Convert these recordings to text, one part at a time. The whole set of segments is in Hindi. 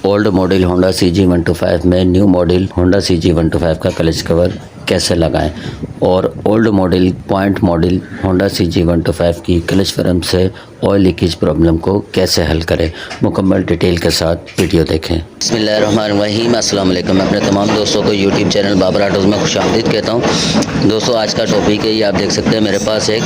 ओल्ड मॉडल होंडा CG125 में न्यू मॉडल होंडा CG125 का क्लच कवर कैसे लगाएं और old model point model Honda CG125 की क्लच फ्रेम से ऑयल लीकेज प्रॉब्लम को कैसे हल करें, मुकम्मल डिटेल के साथ वीडियो देखें। बिस्मिल्लाहिर्रहमानिर्रहीम। अस्सलाम वालेकुम। मैं अपने तमाम दोस्तों को यूट्यूब चैनल बाबर ऑटोज़ में खुशामदीद कहता हूँ। दोस्तों, आज का टॉपिक है, ये आप देख सकते हैं मेरे पास एक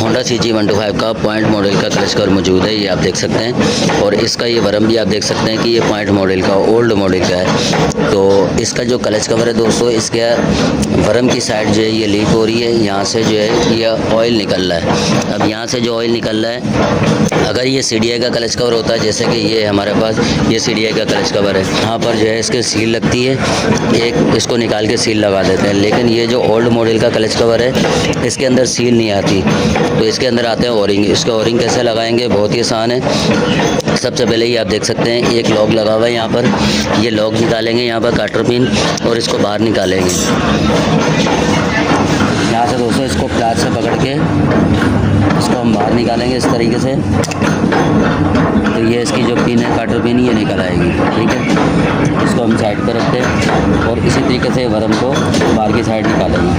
होंडा CG125 का पॉइंट मॉडल का क्लच कवर मौजूद है, ये आप देख सकते हैं। और इसका ये वरम भी आप देख सकते हैं कि ये पॉइंट मॉडल का ओल्ड मॉडल का है। तो इसका जो क्लच कवर है दोस्तों, इसके वरम की साइड जो है ये लीक हो रही है, यहाँ से जो है ये ऑयल निकल रहा है। अब यहाँ से जो ऑयल निकल रहा है, अगर ये CDI का क्लच कवर होता है, जैसे कि ये हमारे पास ये CDI का क्लच कवर है, यहाँ पर जो है इसके सील लगती है, एक इसको निकाल के सील लगा देते हैं। लेकिन ये जो ओल्ड मॉडल का क्लच कवर है, इसके अंदर सील नहीं आती, तो इसके अंदर आते हैं ओरिंग। इसका ओरिंग कैसे लगाएंगे, बहुत ही आसान है। सबसे पहले ही आप देख सकते हैं एक लॉक लगा हुआ है यहाँ पर, ये लॉक निकालेंगे यहाँ पर काटर पिन और इसको बाहर निकालेंगे। यहाँ से दोस्तों इसको प्लास से पकड़ के इसको हम बाहर निकालेंगे इस तरीके से। तो ये इसकी जो पिन है, काटर पिन, ये निकल आएगी। ठीक है, इसको हम साइड पर रखते हैं और इसी तरीके से वरम को बाहर की साइड निकालेंगे।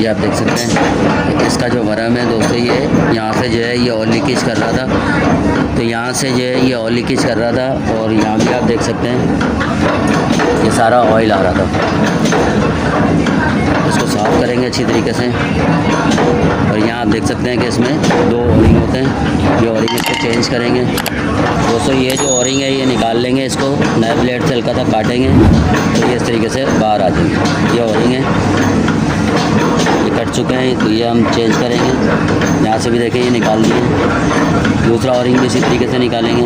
ये आप देख सकते हैं इसका जो वरम है दोस्तों, ये यहाँ से जो है ये ऑयल लीकेज कर रहा था, तो यहाँ से जो है ये ऑयल लीकेज कर रहा था और यहाँ भी आप देख सकते हैं ये सारा ऑयल आ रहा था। इसको साफ़ करेंगे अच्छी तरीके से। और यहाँ आप देख सकते हैं कि इसमें दो ओरिंग होते हैं, ये ओरिंग इसको चेंज करेंगे। दोस्तों, ये जो ओरिंग है ये निकाल लेंगे, इसको नए ब्लेड से हल्का सा काटेंगे तो ये इस तरीके से बाहर आ जाएंगे। ये ओरिंग है, ये कट चुके हैं, तो ये हम चेंज करेंगे। यहाँ से भी देखें ये निकाल दिए, दूसरा ओरिंग भी इसी तरीके से निकालेंगे।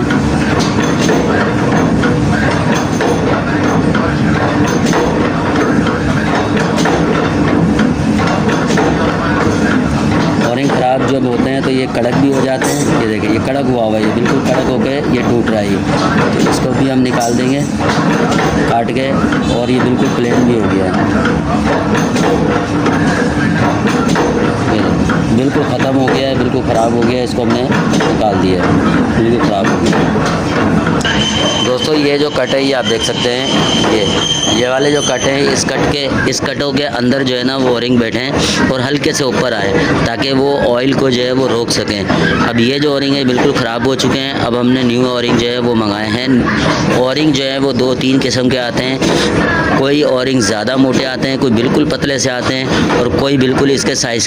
ओरिंग ख़राब जब होते हैं तो ये कड़क भी हो जाते हैं। ये देखिए ये कड़क हुआ हुआ है, ये बिल्कुल कड़क होकर ये टूट रहा है ये। तो इसको भी हम निकाल देंगे काट के, और ये बिल्कुल प्लेन भी हो गया है, बिल्कुल ख़त्म हो गया है, बिल्कुल ख़राब हो गया है। इसको हमने निकाल दिया है, बिल्कुल ख़राब हो गया। दोस्तों, ये जो कट है ये आप देख सकते हैं, ये वाले जो कट हैं, इस कटों के अंदर जो है ना वो ओरिंग बैठे हैं और हल्के से ऊपर आए, ताकि वो ऑयल को जो है वो रोक सकें। अब ये जो ओरिंग है बिल्कुल ख़राब हो चुके हैं। अब हमने न्यू ओरिंग जो है वो मंगाए हैं। ओरिंग जो है वो 2-3 किस्म के आते हैं, कोई ओरिंग ज़्यादा मोटे आते हैं, कोई बिल्कुल पतले से आते हैं और कोई बिल्कुल इसके साइज़ के